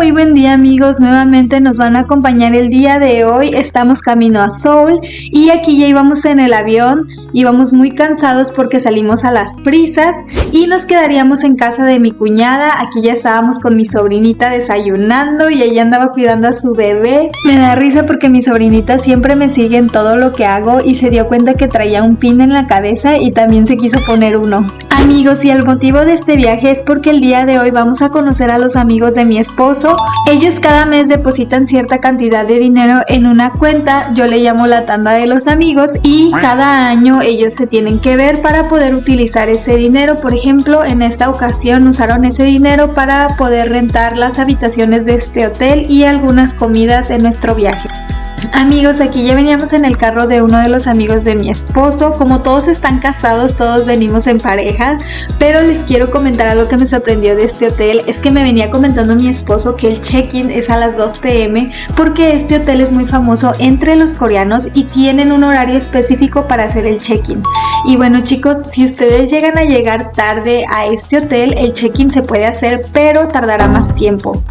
muy buen día amigos, nuevamente nos van a acompañar el día de hoy. Estamos camino a Seúl y aquí ya íbamos en el avión, íbamos muy cansados porque salimos a las prisas y nos quedaríamos en casa de mi cuñada. Aquí ya estábamos con mi sobrinita desayunando y ella andaba cuidando a su bebé. Me da risa porque mi sobrinita siempre me sigue en todo lo que hago y se dio cuenta que traía un pin en la cabeza y también se quiso poner uno. Amigos, y el motivo de este viaje es porque el día de hoy vamos a conocer a los amigos de mi esposo. Ellos cada mes depositan cierta cantidad de dinero en una cuenta, yo le llamo la tanda de los amigos, y cada año ellos se tienen que ver para poder utilizar ese dinero. Por ejemplo, en esta ocasión usaron ese dinero para poder rentar las habitaciones de este hotel y algunas comidas en nuestro viaje. Amigos, aquí ya veníamos en el carro de uno de los amigos de mi esposo. Como todos están casados, todos venimos en pareja, pero les quiero comentar algo que me sorprendió de este hotel. Es que me venía comentando mi esposo que el check-in es a las 2 p.m. porque este hotel es muy famoso entre los coreanos y tienen un horario específico para hacer el check-in. Y bueno chicos, si ustedes llegan a llegar tarde a este hotel, el check-in se puede hacer, pero tardará más tiempo.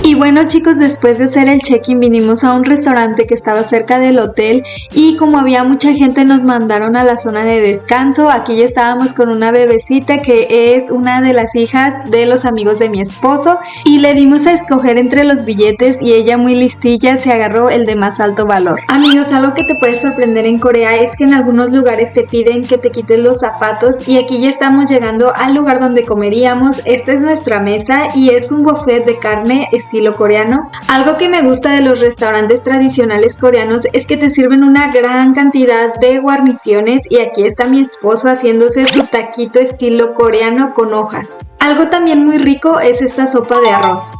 Y bueno chicos, después de hacer el check-in vinimos a un restaurante que estaba cerca del hotel y como había mucha gente nos mandaron a la zona de descanso. Aquí ya estábamos con una bebecita que es una de las hijas de los amigos de mi esposo y le dimos a escoger entre los billetes y ella muy listilla se agarró el de más alto valor. Amigos, algo que te puede sorprender en Corea es que en algunos lugares te piden que te quites los zapatos y aquí ya estamos llegando al lugar donde comeríamos. Esta es nuestra mesa y es un buffet de carne estilo coreano. Algo que me gusta de los restaurantes tradicionales coreanos es que te sirven una gran cantidad de guarniciones y aquí está mi esposo haciéndose su taquito estilo coreano con hojas. Algo también muy rico es esta sopa de arroz.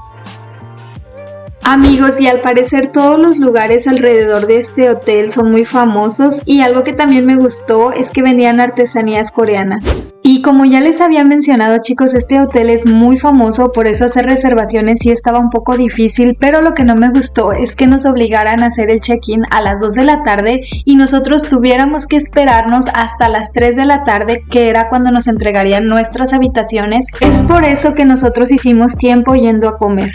Amigos, y al parecer todos los lugares alrededor de este hotel son muy famosos y algo que también me gustó es que vendían artesanías coreanas. Y como ya les había mencionado chicos, este hotel es muy famoso, por eso hacer reservaciones sí estaba un poco difícil, pero lo que no me gustó es que nos obligaran a hacer el check-in a las 2 de la tarde y nosotros tuviéramos que esperarnos hasta las 3 de la tarde, que era cuando nos entregarían nuestras habitaciones. Es por eso que nosotros hicimos tiempo yendo a comer.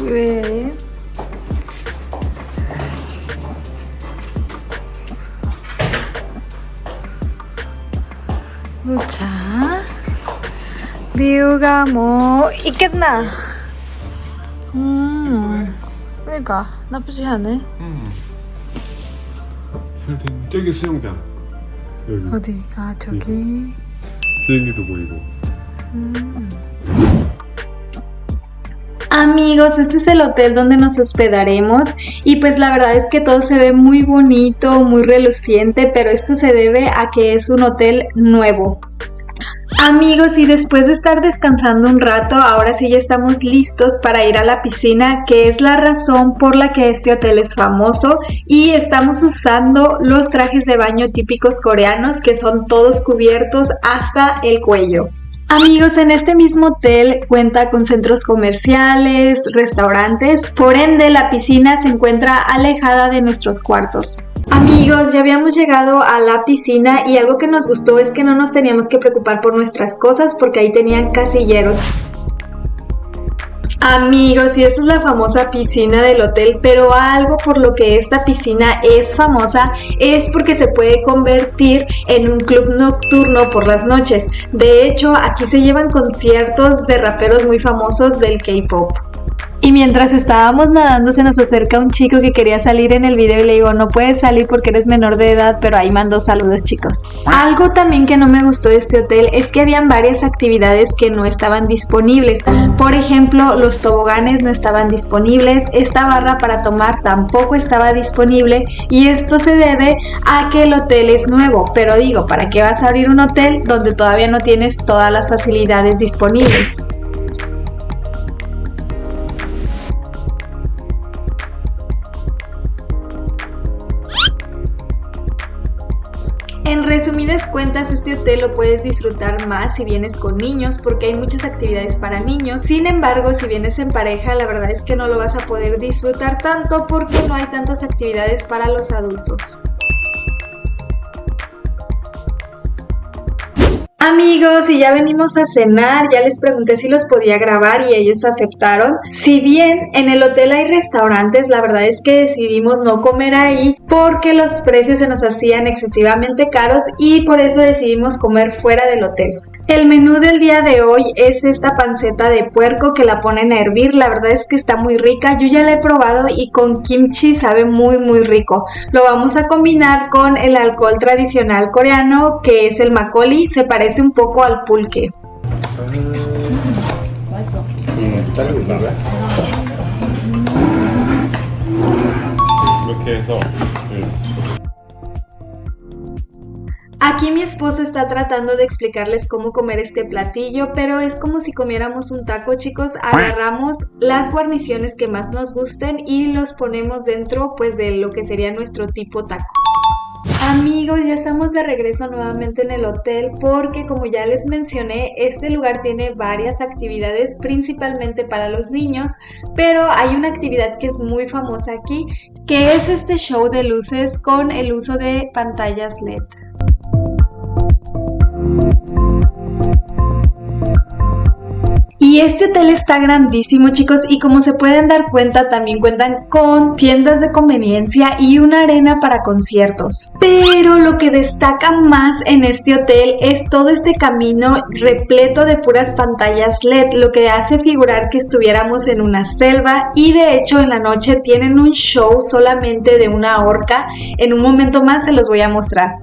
왜? 자, 리우가 뭐 있겠나? 그러니까 나쁘지 않네. 저기 수영장. 여기. 어디? 아 저기. 비행기도 보이고. Amigos, este es el hotel donde nos hospedaremos y pues la verdad es que todo se ve muy bonito, muy reluciente, pero esto se debe a que es un hotel nuevo. Amigos, y después de estar descansando un rato, ahora sí ya estamos listos para ir a la piscina, que es la razón por la que este hotel es famoso, y estamos usando los trajes de baño típicos coreanos que son todos cubiertos hasta el cuello. Amigos, en este mismo hotel cuenta con centros comerciales, restaurantes, por ende la piscina se encuentra alejada de nuestros cuartos. Amigos, ya habíamos llegado a la piscina y algo que nos gustó es que no nos teníamos que preocupar por nuestras cosas porque ahí tenían casilleros. Amigos, y esta es la famosa piscina del hotel, pero algo por lo que esta piscina es famosa es porque se puede convertir en un club nocturno por las noches. De hecho, aquí se llevan conciertos de raperos muy famosos del K-pop. Y mientras estábamos nadando se nos acerca un chico que quería salir en el video y le digo, no puedes salir porque eres menor de edad, pero ahí mandó saludos chicos. Algo también que no me gustó de este hotel es que habían varias actividades que no estaban disponibles. Por ejemplo, los toboganes no estaban disponibles, esta barra para tomar tampoco estaba disponible y esto se debe a que el hotel es nuevo. Pero digo, ¿para qué vas a abrir un hotel donde todavía no tienes todas las facilidades disponibles? resumidas cuentas, este hotel lo puedes disfrutar más si vienes con niños porque hay muchas actividades para niños. Sin embargo, si vienes en pareja, la verdad es que no lo vas a poder disfrutar tanto porque no hay tantas actividades para los adultos. Amigos, y ya venimos a cenar, ya les pregunté si los podía grabar y ellos aceptaron. Si bien en el hotel hay restaurantes, la verdad es que decidimos no comer ahí porque los precios se nos hacían excesivamente caros y por eso decidimos comer fuera del hotel. El menú del día de hoy es esta panceta de puerco que la ponen a hervir, la verdad es que está muy rica, yo ya la he probado y con kimchi sabe muy rico. Lo vamos a combinar con el alcohol tradicional coreano que es el makgeolli, se parece un poco al pulque. 이렇게 해서 Aquí mi esposo está tratando de explicarles cómo comer este platillo, pero es como si comiéramos un taco, chicos. Agarramos las guarniciones que más nos gusten y los ponemos dentro pues de lo que sería nuestro tipo taco. Amigos, ya estamos de regreso nuevamente en el hotel porque como ya les mencioné, este lugar tiene varias actividades principalmente para los niños, pero hay una actividad que es muy famosa aquí, que es este show de luces con el uso de pantallas LED. Y este hotel está grandísimo, chicos, y como se pueden dar cuenta también cuentan con tiendas de conveniencia y una arena para conciertos. Pero lo que destaca más en este hotel es todo este camino repleto de puras pantallas LED, lo que hace figurar que estuviéramos en una selva y de hecho en la noche tienen un show solamente de una orca. En un momento más se los voy a mostrar.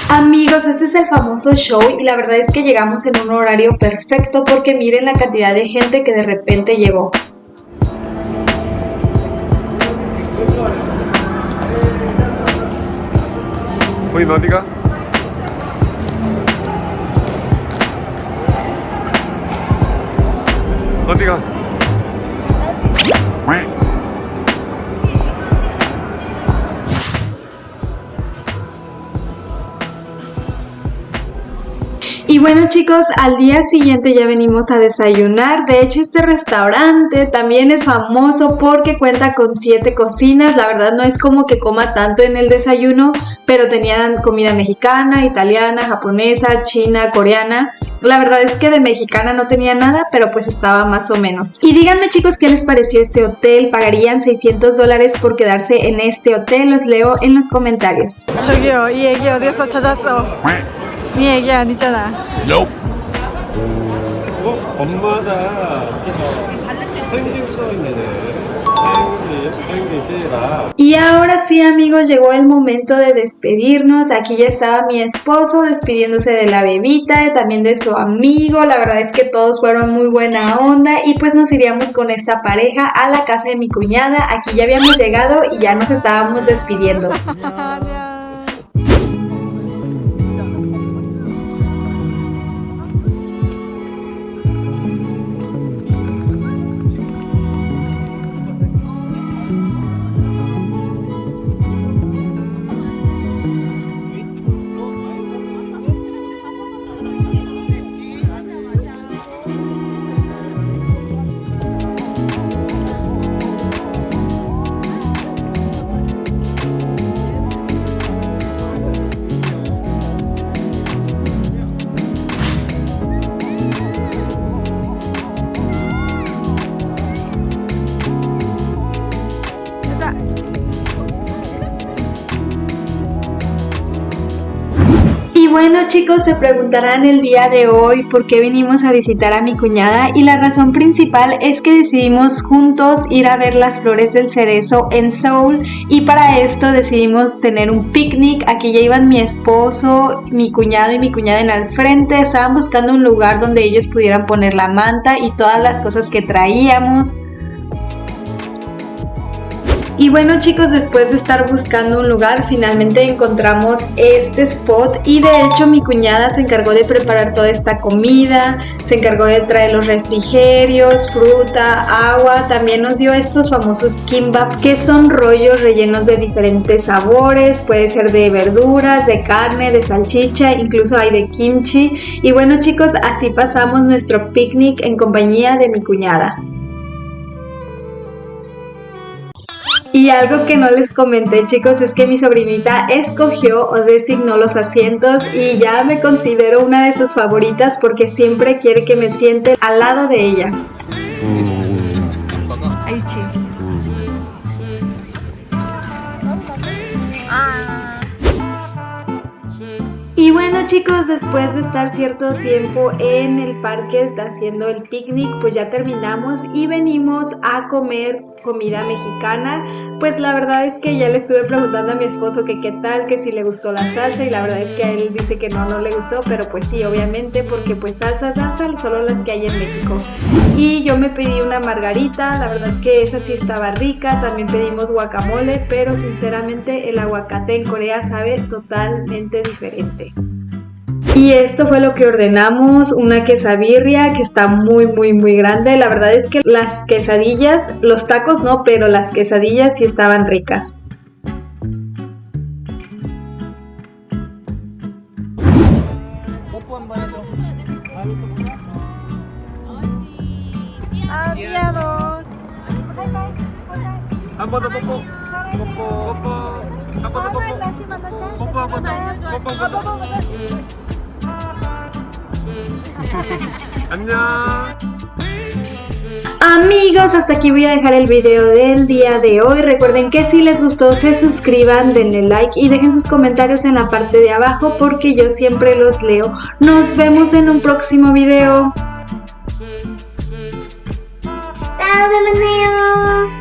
Amigos, este es el famoso show y la verdad es que llegamos en un horario perfecto porque miren la cantidad de gente que de repente llegó. 부인 어디가? 어디가? Y bueno, chicos, al día siguiente ya venimos a desayunar. De hecho, este restaurante también es famoso porque cuenta con 7 cocinas. La verdad no es como que coma tanto en el desayuno, pero tenían comida mexicana, italiana, japonesa, china, coreana. La verdad es que de mexicana no tenía nada, pero pues estaba más o menos. Y díganme, chicos, ¿qué les pareció este hotel? ¿Pagarían $600 por quedarse en este hotel? Los leo en los comentarios. 저기요, 이 애기 어디서 찾았어? 네 애기 아니잖아. 엄마다 생긴 거 있네. Y ahora sí, amigos, llegó el momento de despedirnos. Aquí ya estaba mi esposo despidiéndose de la bebita, también de su amigo. La verdad es que todos fueron muy buena onda y pues nos iríamos con esta pareja a la casa de mi cuñada. Aquí ya habíamos llegado y ya nos estábamos despidiendo. Y bueno, chicos, se preguntarán el día de hoy por qué vinimos a visitar a mi cuñada, y la razón principal es que decidimos juntos ir a ver las flores del cerezo en Seúl, y para esto decidimos tener un picnic. Aquí ya iban mi esposo, mi cuñado y mi cuñada en al frente. Estaban buscando un lugar donde ellos pudieran poner la manta y todas las cosas que traíamos. Y bueno, chicos, después de estar buscando un lugar, finalmente encontramos este spot, y de hecho mi cuñada se encargó de preparar toda esta comida, se encargó de traer los refrigerios, fruta, agua. También nos dio estos famosos kimbap, que son rollos rellenos de diferentes sabores, puede ser de verduras, de carne, de salchicha, incluso hay de kimchi. Y bueno, chicos, así pasamos nuestro picnic en compañía de mi cuñada. Y algo que no les comenté, chicos, es que mi sobrinita escogió o designó los asientos, y ya me considero una de sus favoritas porque siempre quiere que me siente al lado de ella. Ahí sí. Y bueno, chicos, después de estar cierto tiempo en el parque haciendo el picnic, pues ya terminamos y venimos a comer comida mexicana. Pues la verdad es que ya le estuve preguntando a mi esposo que qué tal, que si le gustó la salsa, y la verdad es que a él dice que no le gustó, pero pues sí, obviamente, porque pues salsa, solo las que hay en México. Y yo me pedí una margarita, la verdad que esa sí estaba rica. También pedimos guacamole, pero sinceramente el aguacate en Corea sabe totalmente diferente. Y esto fue lo que ordenamos, una quesabirria que está muy grande. La verdad es que las quesadillas, los tacos no, pero las quesadillas sí estaban ricas. 한 번 더 뽀뽀. 뽀뽀. 한 번 더 뽀뽀. 뽀뽀 한 번 더. 뽀뽀 한 번 더. 안녕. Amigos, hasta aquí voy a dejar el video del día de hoy. Recuerden que si les gustó, se suscriban, denle like y dejen sus comentarios en la parte de abajo porque yo siempre los leo. Nos vemos en un próximo video. 다음에 만나요.